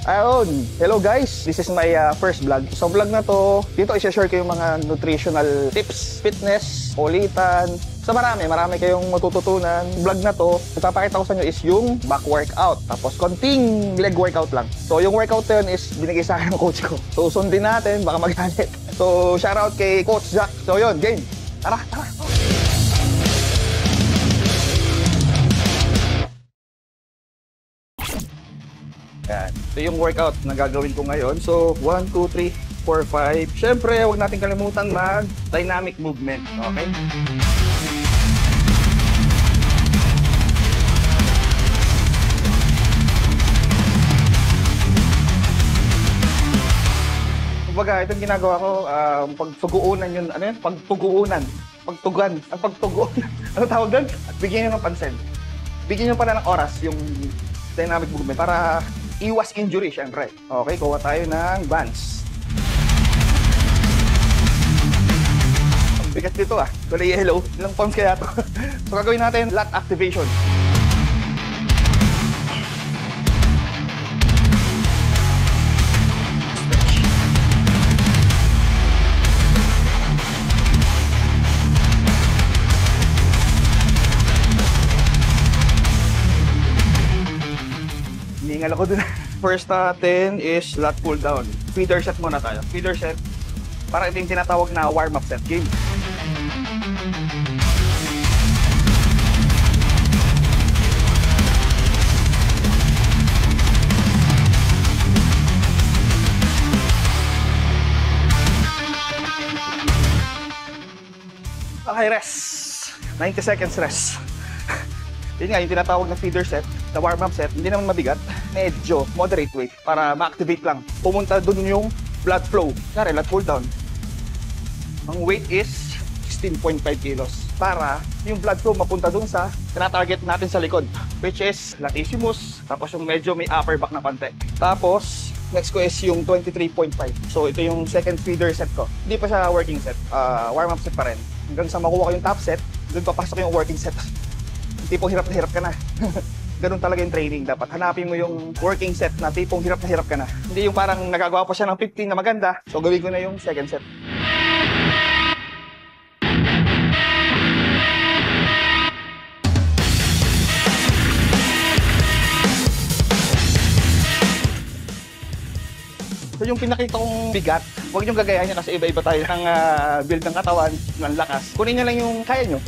Ayun, hello guys, this is my first vlog. Sa vlog na to, dito i-share ko yung mga nutritional tips, fitness, ulitan. Sa marami kayong matututunan. Vlog na to, ipapakita ko sa inyo is yung back workout. Tapos konting leg workout lang. So yung workout na yun is binigay sa akin ng coach ko. So sundin natin, baka magalit. So shout out kay Coach Jack. So yun, game. Tara. Yan. Ito yung workout na gagawin ko ngayon. So, 1, 2, 3, 4, 5. Siyempre, huwag natin kalimutan mag-dynamic movement. Okay? Kumbaga, itong ginagawa ko, pagtuguunan yun. Ano yun? Pagtuguunan. Pagtugan. Ang pagtuguunan. Ano tawag doon? Bigyan nyo ng pansin. Bigyan nyo pala ng oras yung dynamic movement para iwas injury, syempre. Okay, kuha tayo ng bands. Ang bigat dito kulay yellow. Ilang pounds kaya to? So gagawin natin lat activation. Hiningal ako dun. First natin is lat pull down. Feeder set muna tayo. Feeder set. Para ito yung tinatawag na warm-up set. Game. Okay, rest. 90 seconds rest. Yun nga, yung tinatawag na feeder set, na warm-up set, hindi naman mabigat, medyo moderate weight para ma-activate lang. Pumunta dun yung blood flow. Kaya lat pull down. Ang weight is 16.5 kilos para yung blood flow mapunta dun sa tinatarget natin sa likod, which is latissimus, tapos yung medyo may upper back na pante. Tapos, next ko is yung 23.5. So, ito yung second feeder set ko. Hindi pa siya working set, warm-up set pa rin. Hanggang sa makuha ko yung top set, dun papasok yung working set. Tipong hirap na hirap ka na. Ganun talaga yung training. Dapat hanapin mo yung working set na tipong hirap na hirap ka na. Hindi yung parang nagagawa pa siya ng 15 na maganda, so gawin ko na yung second set. So yung pinakita kong bigat, huwag niyong gagayahin nyo kasi iba-iba tayo ng build ng katawan, ng lakas. Kunin nyo lang yung kaya nyo.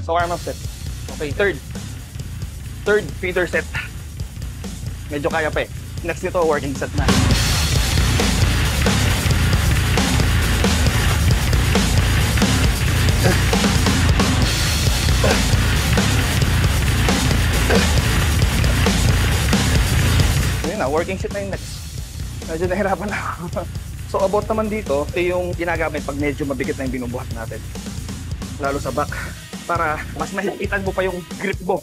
So warm-up set. Okay, third feeder set. Medyo kaya pa eh. Next nito, working set na. Yun na, working set na yung next. Medyo nahirapan na ako. So about naman dito, ito yung ginagamit pag medyo mabigat na yung binubuhat natin. Lalo sa back. Para mas mahipitan mo pa yung grip mo.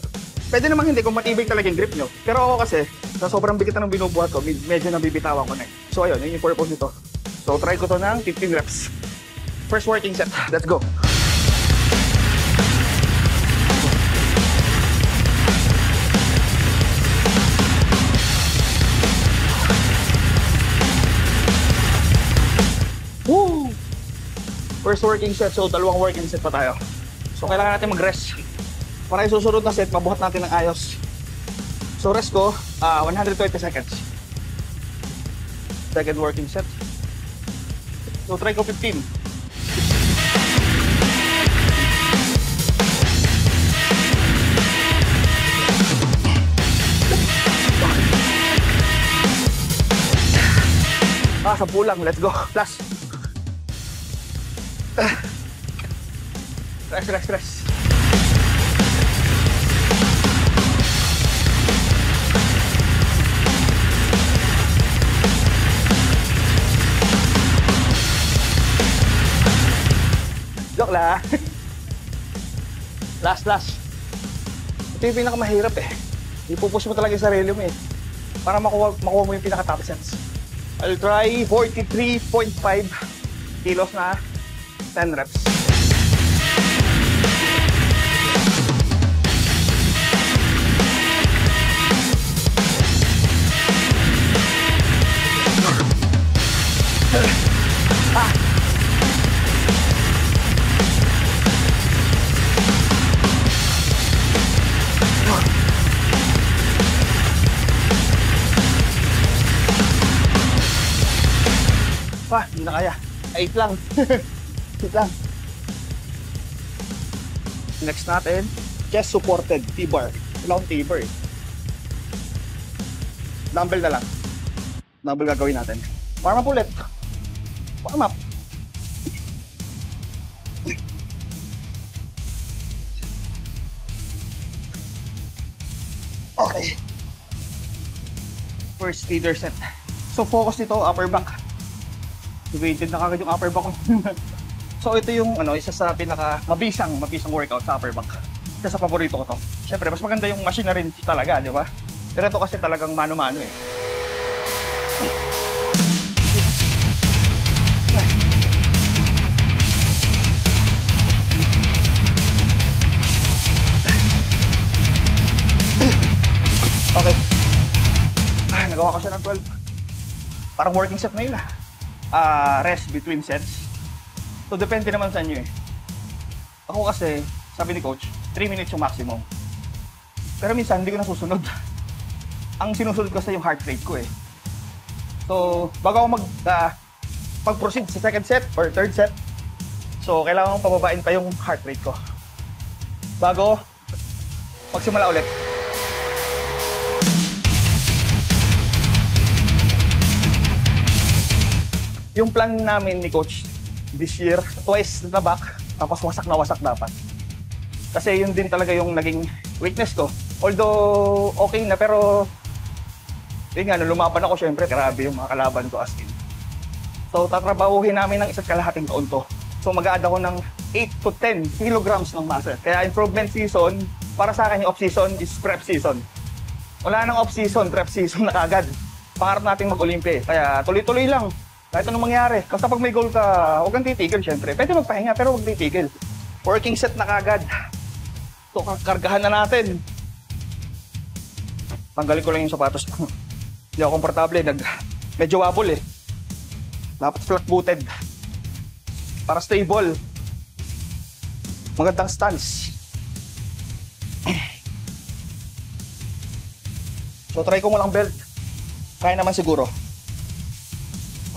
Pwede namang hindi kung matibay talaga yung grip nyo. Pero ako kasi, sa sobrang bigat na ng binubuhat ko, medyo nabibitawan ko na eh. So ayun, yun yung purpose nito. So try ko to ng 15 reps. First working set. Let's go! Woo! First working set, so dalawang working set pa tayo. So kailangan natin mag-rest. Para yung susunod na set, mabuhat natin ng ayos. So rest ko, 120 seconds. Second working set. So try ko 15. Sa pulang, let's go. Plus. Rest. Joke lang. Last. Ito yung pinakamahirap eh. Ipupush mo talaga yung sarili mo eh. Para makuha mo yung pinaka-top sets. I'll try 43.5 kilos na 10 reps. Pa, hindi na kaya. 8 lang. 8 lang. Next natin, chest supported T-bar. Wala akong T-bar eh. Dumbbell na lang. Dumbbell gagawin natin. Warm up ulit. Warm up. Okay. First feeder set. So focus nito, upper back. Weighted na kagad yung upper back ko. So ito yung isa sa pinaka mabisang workout sa upper back. Isa sa paborito ko to. Siyempre, mas maganda yung machine na rin talaga, di ba? Pero ito kasi talagang mano-mano eh. Okay. Nagawa ko siya ng 12. Parang working set na yun ah. Rest between sets. So, depende naman sa inyo eh. Ako kasi, sabi ni coach, 3 minutes yung maximum. Pero minsan, hindi ko nasusunod. Ang sinusunod ko sa yung heart rate ko eh. So, bago ako mag-proceed sa second set or third set, so, kailangan kong pababain pa yung heart rate ko. Bago, magsimula ulit. Yung plan namin ni coach this year, twice na back, tapos wasak na wasak dapat. Kasi yun din talaga yung naging weakness ko. Although okay na, pero yun nga, nung lumaban ako, syempre, grabe yung mga kalaban ko as in. So, tatrabahuhin namin ng 1.5 taon to. So, mag-a-add ako ng 8 to 10 kilograms ng muscle. Kaya improvement season, para sa akin yung off-season is prep season. Wala nang off-season, prep season na kagad. Pangarap natin mag-Olympia. Kaya tuloy-tuloy lang. Kahit anong mangyari. Basta pag may goal ka, huwag kang titigil, syempre. Pwede magpahinga, pero huwag titigil. Working set na kagad. So, kargahan na natin. Tanggalin ko lang yung sapatos. Hindi ako komportable. Medyo wobble eh. Dapat flat-footed. Para stable. Magandang stance. So, try ko mo lang belt. Kaya naman siguro.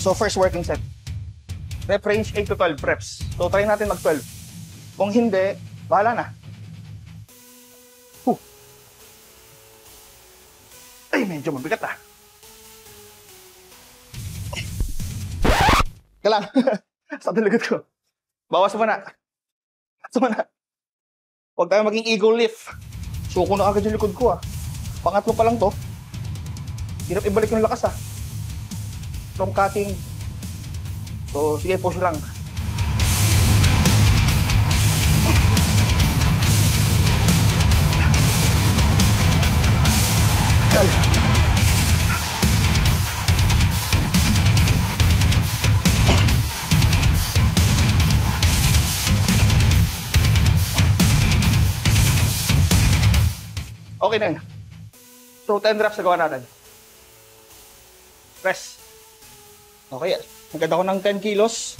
So, first working set. Rep range 8 to 12 reps. So, try natin mag-12. Kung hindi, bahala na. Ay, medyo mabigat ah. Kailang. Sa likod ko. Bawas mo na. Bawas mo na. Huwag tayo maging ego lift. Suko na agad yung likod ko ah. Pangatlo pa lang to. Hirap ibalik yung lakas ah. From cutting. So, sige, push lang. Okay na yun. So, 10 reps na gawa natin. Press. Okay, maganda ko ng 10 kilos.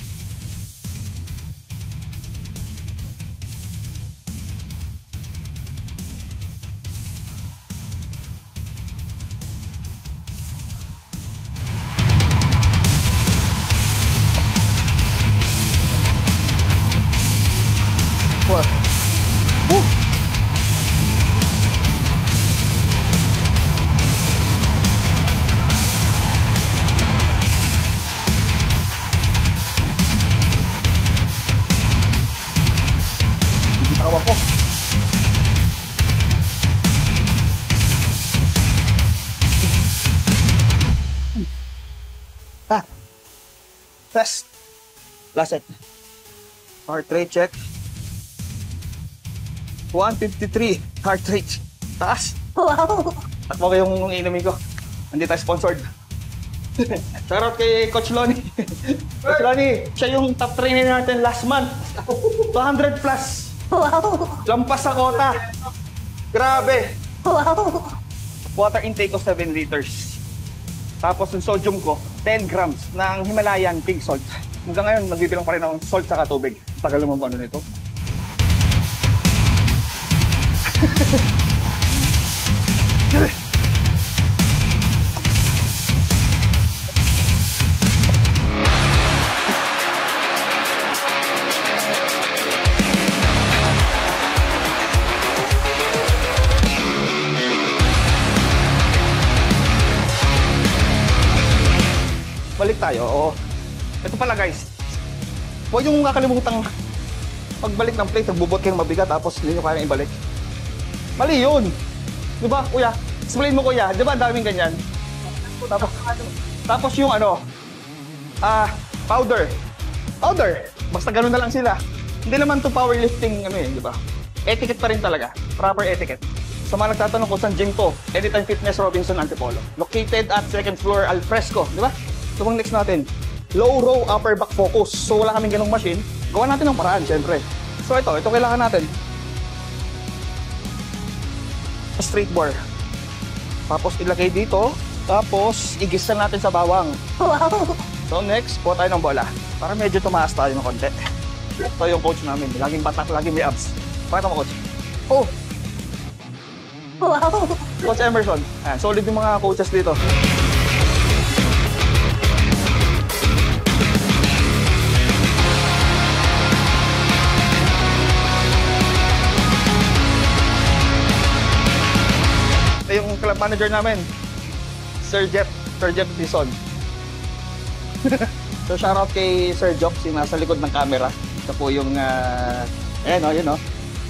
Test. Last set. Heart rate check. 153 heart rate. Taas. Wow! At mo yung inumin ko. Hindi tayo sponsored. Shoutout kay Coach Lonnie. Coach Lonnie, siya yung top trainer natin last month. 200 plus. Wow! Lampas sa kota. Grabe. Wow! Water intake ko 7 liters. Tapos yung sodium ko, 10 grams ng Himalayan pink salt. Hanggang ngayon, nagbibilang pa rin ng salt sa tubig. Tagal naman po ano nito. Balik tayo, oo. Ito pala guys, huwag yung kakalimutang pagbalik ng plate, nagbubot kayong mabigat tapos hindi nyo kayang ibalik. Mali yun! Diba, kuya? Explain mo, kuya. Diba ang daming ganyan? Tapos yung ano, powder. Powder! Basta ganun na lang sila. Hindi naman to powerlifting, ano diba? Etiquette pa rin talaga. Proper etiquette. Sa mga nagtatanong kung saan gym to, Anytime Fitness Robinson Antipolo. Located at 2nd floor Alfresco, diba? Ito bang next natin, low row upper back focus. So wala kaming ganong machine, gawa natin ng paraan, syempre. So ito kailangan natin. Straight bar. Tapos ilagay dito, tapos igisa natin sa bawang. Wow! So next, kuha tayo ng bola. Para medyo tumaas tayo ng konti. Ito yung coach namin, laging batak, laging may abs. Pakita mo, coach. Oh! Wow! Coach Emerson. Ayan, solid yung mga coaches dito. Yung club manager namin, Sir Jeff Dison. So shoutout kay Sir Jock, yung nasa likod ng camera. Ito po yung, yun o.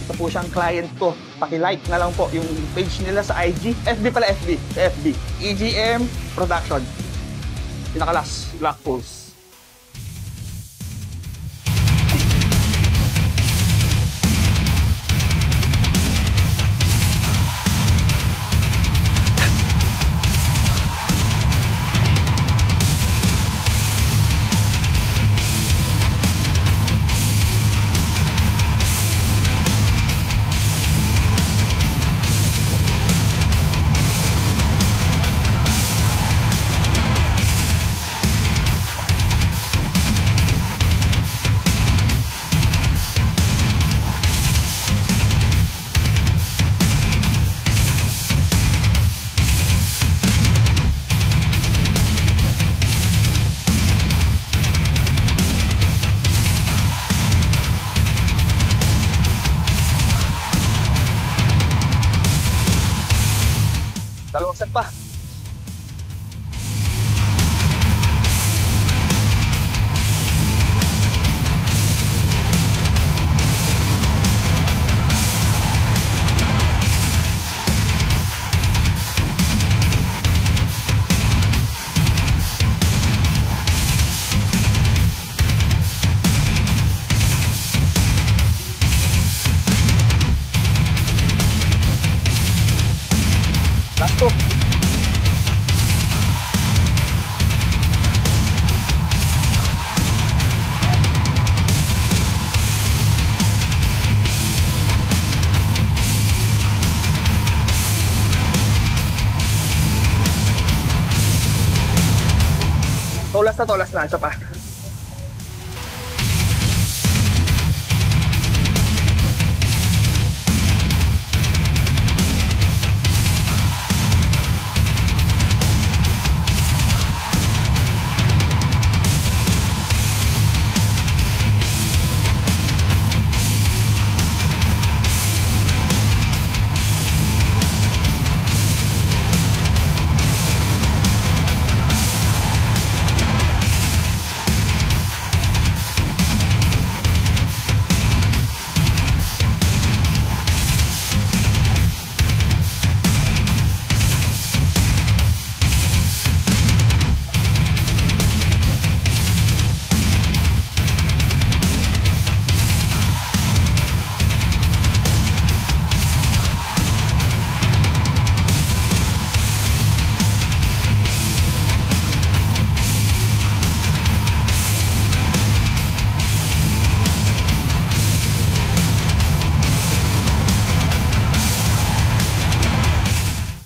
Ito po siyang client ko. Paki-like na lang po yung page nila sa IG. FB pala, FB. EGM Production. Pinakalas, Black Pulse. Dalawang set pa. Last two. Tolas na, isa pa.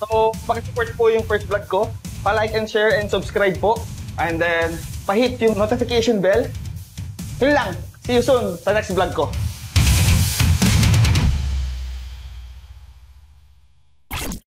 So, pakisupport po yung first vlog ko. Pa-like and share and subscribe po. And then, pa-hit yung notification bell. Yun lang. See you soon sa next vlog ko.